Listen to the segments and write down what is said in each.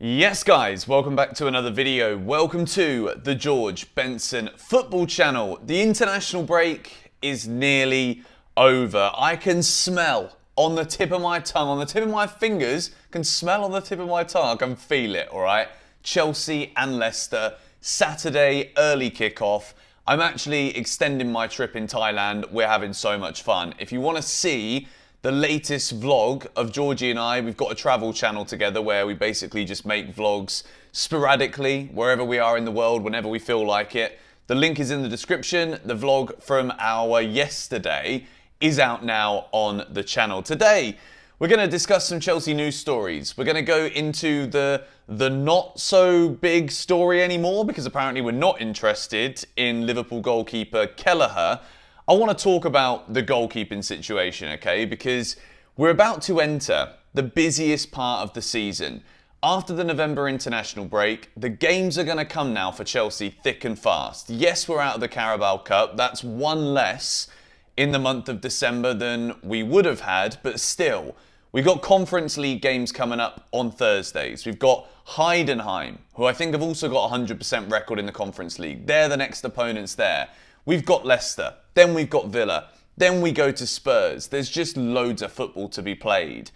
Yes guys, welcome back to another video. Welcome to the George Benson football channel. The international break is nearly over. I can smell on the tip of my tongue, on the tip of my fingers, can smell on the tip of my tongue, I can feel it, alright? Chelsea and Leicester, Saturday, early kickoff. I'm actually extending my trip in Thailand. We're having so much fun. If you want to see the latest vlog of Georgie and I, we've got a travel channel together where we basically just make vlogs sporadically, wherever we are in the world, whenever we feel like it. The link is in the description. The vlog from our yesterday is out now on the channel. Today, we're going to discuss some Chelsea news stories. We're going to go into the not so big story anymore because apparently we're not interested in Liverpool goalkeeper Kellerer. I want to talk about the goalkeeping situation, okay? Because we're about to enter the busiest part of the season. After the November international break, the games are going to come now for Chelsea thick and fast. Yes, we're out of the Carabao Cup. That's one less in the month of December than we would have had, but still, we've got Conference League games coming up on Thursdays. We've got Heidenheim, who I think have also got a 100% record in the Conference League. They're the next opponents there. We've got Leicester, then we've got Villa, then we go to Spurs. There's just loads of football to be played.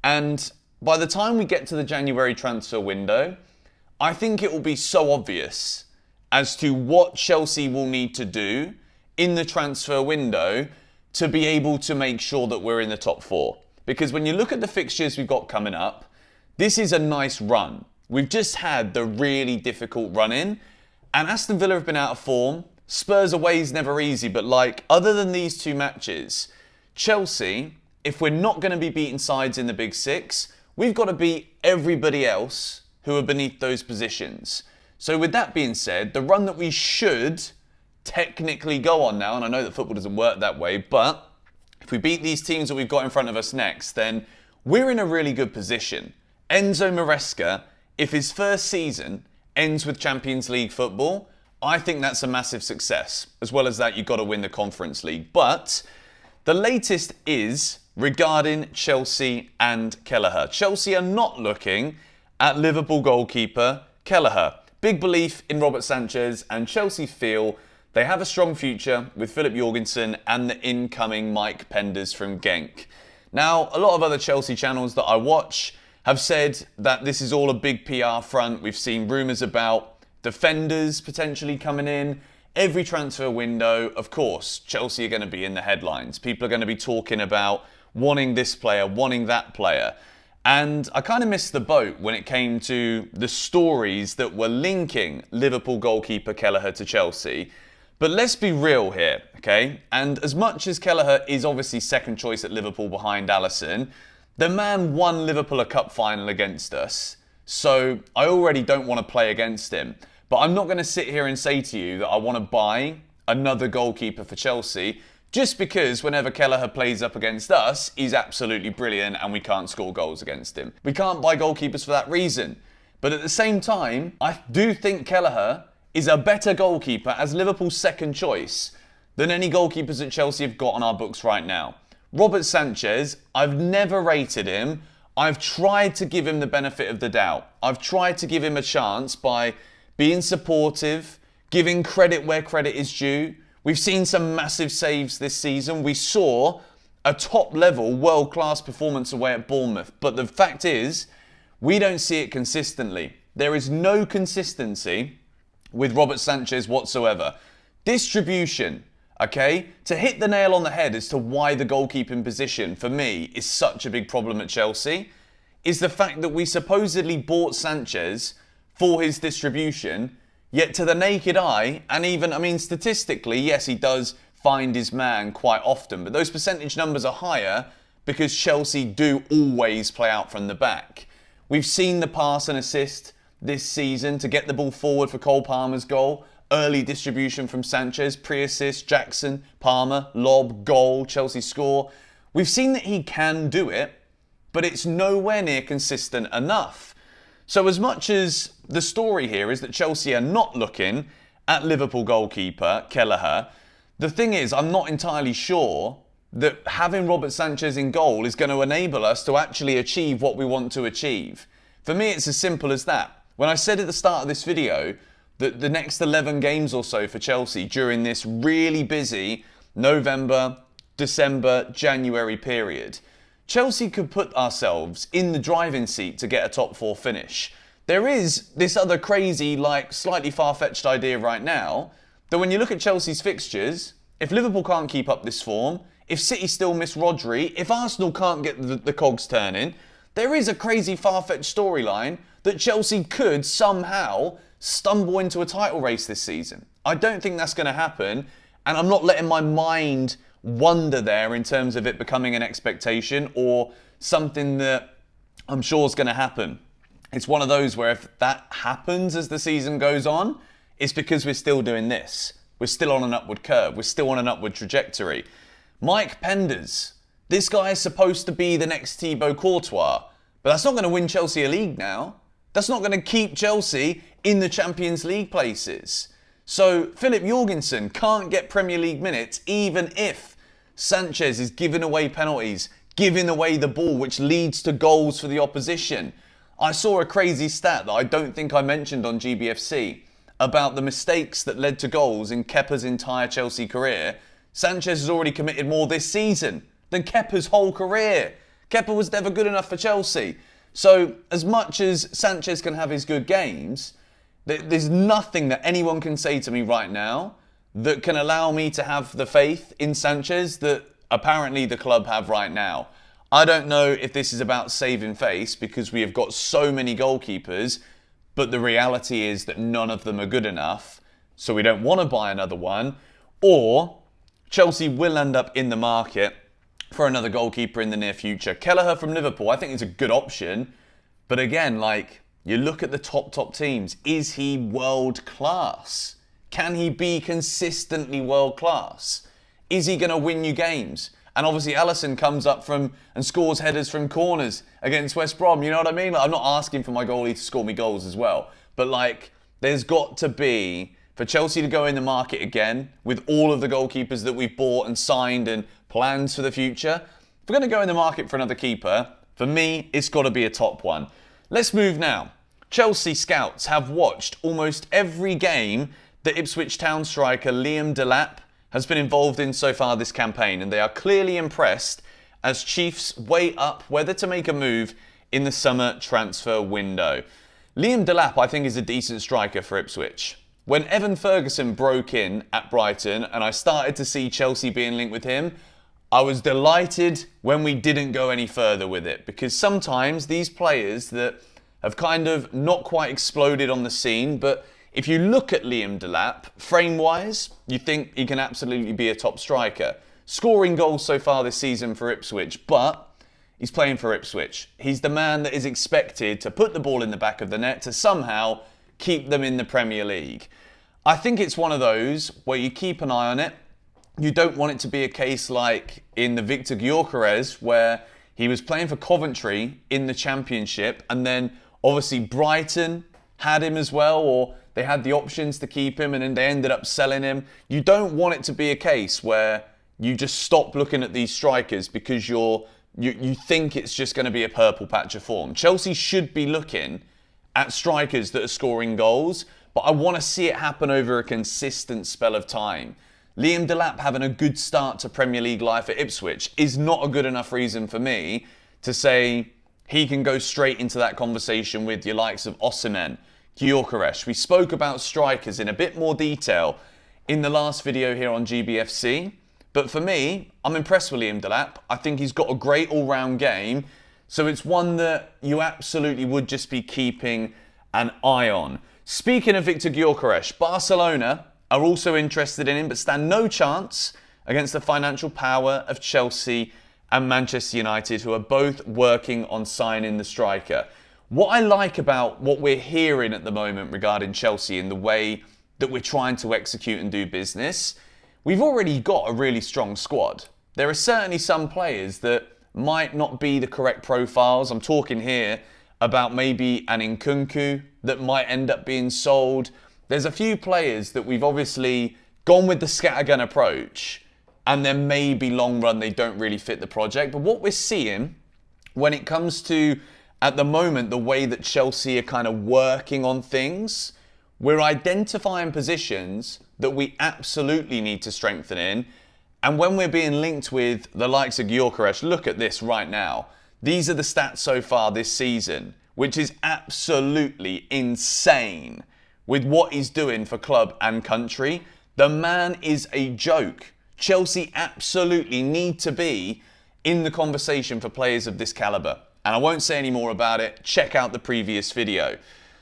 And by the time we get to the January transfer window, I think it will be so obvious as to what Chelsea will need to do in the transfer window to be able to make sure that we're in the top four. Because when you look at the fixtures we've got coming up, this is a nice run. We've just had the really difficult run-in, and Aston Villa have been out of form. Spurs away is never easy, but other than these two matches, Chelsea, if we're not going to be beating sides in the Big Six, we've got to beat everybody else who are beneath those positions. So with that being said, the run that we should technically go on now, and I know that football doesn't work that way, but if we beat these teams that we've got in front of us next, then we're in a really good position. Enzo Maresca, if his first season ends with Champions League football, I think that's a massive success. As well as that, you've got to win the Conference League. But the latest is regarding Chelsea and Kellerer. Chelsea are not looking at Liverpool goalkeeper Kellerer. Big belief in Robert Sanchez, and Chelsea feel they have a strong future with Philip Jorgensen and the incoming Mike Penders from Genk. Now, a lot of other Chelsea channels that I watch have said that this is all a big PR front. We've seen rumours about defenders potentially coming in. Every transfer window, of course, Chelsea are going to be in the headlines. People are going to be talking about wanting this player, wanting that player. And I kind of missed the boat when it came to the stories that were linking Liverpool goalkeeper Kellerer to Chelsea. But let's be real here, okay? And as much as Kellerer is obviously second choice at Liverpool behind Alisson, the man won Liverpool a cup final against us. So I already don't want to play against him. But I'm not going to sit here and say to you that I want to buy another goalkeeper for Chelsea just because whenever Kellerer plays up against us, he's absolutely brilliant and we can't score goals against him. We can't buy goalkeepers for that reason. But at the same time, I do think Kellerer is a better goalkeeper as Liverpool's second choice than any goalkeepers at Chelsea have got on our books right now. Robert Sanchez, I've never rated him. I've tried to give him the benefit of the doubt. I've tried to give him a chance by being supportive, giving credit where credit is due. We've seen some massive saves this season. We saw a top-level, world-class performance away at Bournemouth. But the fact is, we don't see it consistently. There is no consistency with Robert Sanchez whatsoever. Distribution, okay? To hit the nail on the head as to why the goalkeeping position, for me, is such a big problem at Chelsea, is the fact that we supposedly bought Sanchez for his distribution, yet to the naked eye, and even, statistically, yes, he does find his man quite often, but those percentage numbers are higher because Chelsea do always play out from the back. We've seen the pass and assist this season to get the ball forward for Cole Palmer's goal, early distribution from Sanchez, pre-assist, Jackson, Palmer, lob, goal, Chelsea score. We've seen that he can do it, but it's nowhere near consistent enough. So as much as the story here is that Chelsea are not looking at Liverpool goalkeeper Kellerer, the thing is I'm not entirely sure that having Robert Sanchez in goal is going to enable us to actually achieve what we want to achieve. For me, it's as simple as that. When I said at the start of this video that the next 11 games or so for Chelsea during this really busy November, December, January period, Chelsea could put ourselves in the driving seat to get a top 4 finish. There is this other crazy, slightly far-fetched idea right now that when you look at Chelsea's fixtures, if Liverpool can't keep up this form, if City still miss Rodri, if Arsenal can't get the cogs turning, there is a crazy far-fetched storyline that Chelsea could somehow stumble into a title race this season. I don't think that's going to happen, and I'm not letting my mind wander there in terms of it becoming an expectation or something that I'm sure is going to happen. It's one of those where if that happens as the season goes on, it's because we're still doing this. We're still on an upward curve. We're still on an upward trajectory. Mike Penders, this guy is supposed to be the next Thibaut Courtois, but that's not going to win Chelsea a league now. That's not going to keep Chelsea in the Champions League places. So Philip Jorgensen can't get Premier League minutes even if Sanchez is giving away penalties, giving away the ball, which leads to goals for the opposition. I saw a crazy stat that I don't think I mentioned on GBFC about the mistakes that led to goals in Kepa's entire Chelsea career. Sanchez has already committed more this season than Kepa's whole career. Kepa was never good enough for Chelsea. So as much as Sanchez can have his good games, there's nothing that anyone can say to me right now that can allow me to have the faith in Sanchez that apparently the club have right now. I don't know if this is about saving face because we have got so many goalkeepers, but the reality is that none of them are good enough, so we don't want to buy another one, or Chelsea will end up in the market for another goalkeeper in the near future. Kellerer from Liverpool, I think is a good option, but again, you look at the top teams, is he world class? Can he be consistently world class? Is he going to win you games? And obviously Alisson comes up and scores headers from corners against West Brom, you know what I mean? I'm not asking for my goalie to score me goals as well, but there's got to be, for Chelsea to go in the market again with all of the goalkeepers that we've bought and signed and plans for the future, if we're going to go in the market for another keeper, for me, it's got to be a top one. Let's move now. Chelsea scouts have watched almost every game that Ipswich Town striker Liam Delap has been involved in so far this campaign, and they are clearly impressed as Chiefs weigh up whether to make a move in the summer transfer window. Liam Delap, I think, is a decent striker for Ipswich. When Evan Ferguson broke in at Brighton and I started to see Chelsea being linked with him, I was delighted when we didn't go any further with it, because sometimes these players that have kind of not quite exploded on the scene, but if you look at Liam Delap, frame-wise, you think he can absolutely be a top striker. Scoring goals so far this season for Ipswich, but he's playing for Ipswich. He's the man that is expected to put the ball in the back of the net to somehow keep them in the Premier League. I think it's one of those where you keep an eye on it. You don't want it to be a case like in the Victor Gores, where he was playing for Coventry in the Championship, and then obviously Brighton had him as well, or they had the options to keep him and then they ended up selling him. You don't want it to be a case where you just stop looking at these strikers because you think it's just going to be a purple patch of form. Chelsea should be looking at strikers that are scoring goals, but I want to see it happen over a consistent spell of time. Liam Delap having a good start to Premier League life at Ipswich is not a good enough reason for me to say he can go straight into that conversation with your likes of Osimhen, Gores. We spoke about strikers in a bit more detail in the last video here on GBFC. But for me, I'm impressed with Liam Delap. I think he's got a great all-round game. So it's one that you absolutely would just be keeping an eye on. Speaking of Victor Gores, Barcelona are also interested in him, but stand no chance against the financial power of Chelsea and Manchester United, who are both working on signing the striker. What I like about what we're hearing at the moment regarding Chelsea in the way that we're trying to execute and do business, we've already got a really strong squad. There are certainly some players that might not be the correct profiles. I'm talking here about maybe an Nkunku that might end up being sold. There's a few players that we've obviously gone with the scattergun approach, and then maybe long run they don't really fit the project. But what we're seeing when it comes to at the moment, the way that Chelsea are kind of working on things, we're identifying positions that we absolutely need to strengthen in. And when we're being linked with the likes of Gores, look at this right now. These are the stats so far this season, which is absolutely insane with what he's doing for club and country. The man is a joke. Chelsea absolutely need to be in the conversation for players of this calibre. And I won't say any more about it. Check out the previous video.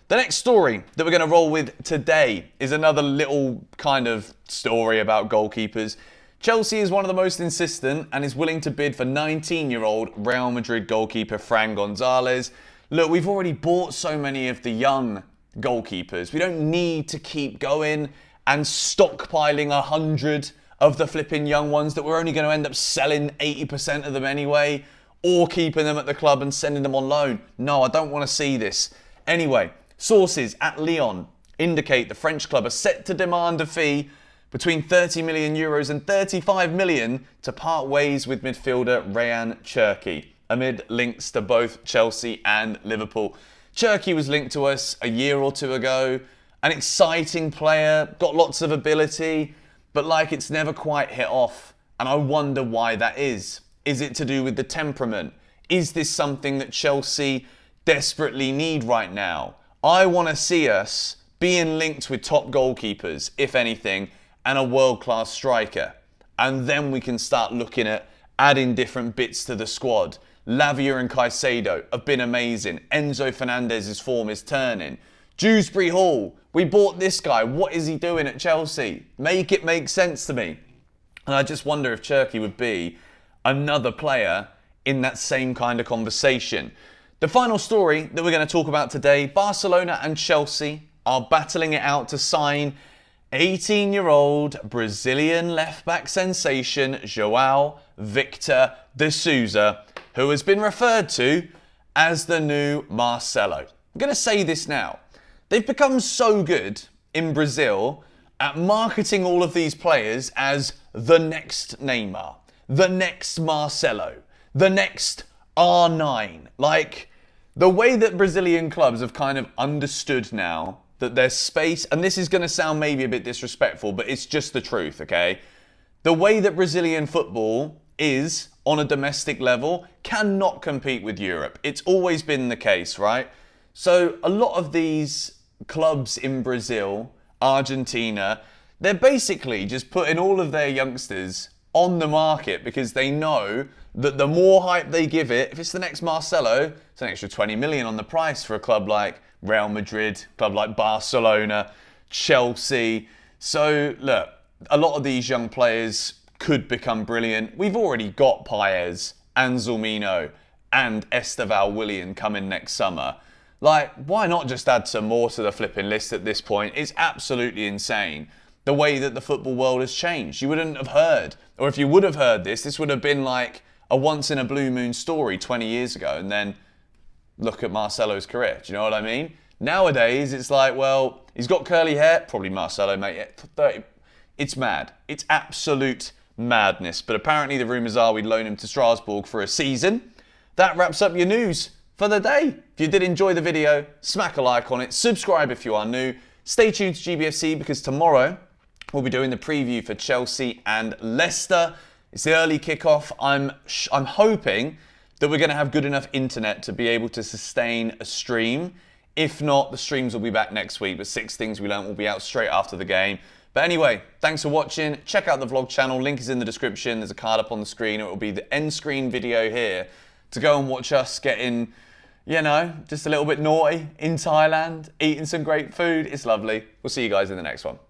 The next story that we're going to roll with today is another little kind of story about goalkeepers. Chelsea is one of the most insistent and is willing to bid for 19-year-old Real Madrid goalkeeper Fran Gonzalez. Look, we've already bought so many of the young goalkeepers. We don't need to keep going and stockpiling 100 of the flipping young ones that we're only going to end up selling 80% of them anyway, or keeping them at the club and sending them on loan. No, I don't want to see this. Anyway, sources at Lyon indicate the French club are set to demand a fee between 30 million euros and 35 million to part ways with midfielder Rayan Churkey, amid links to both Chelsea and Liverpool. Churkey was linked to us a year or two ago. An exciting player, got lots of ability, but like it's never quite hit off. And I wonder why that is. Is it to do with the temperament? Is this something that Chelsea desperately need right now? I want to see us being linked with top goalkeepers, if anything, and a world-class striker. And then we can start looking at adding different bits to the squad. Lavia and Caicedo have been amazing. Enzo Fernandez's form is turning. Dewsbury Hall, we bought this guy. What is he doing at Chelsea? Make it make sense to me. And I just wonder if Churkey would be another player in that same kind of conversation. The final story that we're going to talk about today, Barcelona and Chelsea are battling it out to sign 18-year-old Brazilian left-back sensation João Victor de Souza, who has been referred to as the new Marcelo. I'm going to say this now. They've become so good in Brazil at marketing all of these players as the next Neymar, the next Marcelo, the next R9. Like, the way that Brazilian clubs have kind of understood now that there's space, and this is going to sound maybe a bit disrespectful, but it's just the truth, okay? The way that Brazilian football is on a domestic level cannot compete with Europe. It's always been the case, right? So a lot of these clubs in Brazil, Argentina, they're basically just putting all of their youngsters on the market because they know that the more hype they give it, if it's the next Marcelo, it's an extra 20 million on the price for a club like Real Madrid, a club like Barcelona, Chelsea. So look, a lot of these young players could become brilliant. We've already got Paez, Anselmino and Esteval Willian coming next summer. Like, why not just add some more to the flipping list at this point? It's absolutely insane the way that the football world has changed. You wouldn't have heard, or if you would have heard this would have been like a once in a blue moon story 20 years ago. And then look at Marcelo's career. Do you know what I mean? Nowadays, it's like, well, he's got curly hair. Probably Marcelo, mate. 30. It's mad. It's absolute madness. But apparently the rumours are we'd loan him to Strasbourg for a season. That wraps up your news for the day. If you did enjoy the video, smack a like on it. Subscribe if you are new. Stay tuned to GBFC because tomorrow we'll be doing the preview for Chelsea and Leicester. It's the early kickoff. I'm hoping that we're going to have good enough internet to be able to sustain a stream. If not, the streams will be back next week. But 6 Things We Learned will be out straight after the game. But anyway, thanks for watching. Check out the vlog channel. Link is in the description. There's a card up on the screen. It will be the end screen video here to go and watch us getting, you know, just a little bit naughty in Thailand, eating some great food. It's lovely. We'll see you guys in the next one.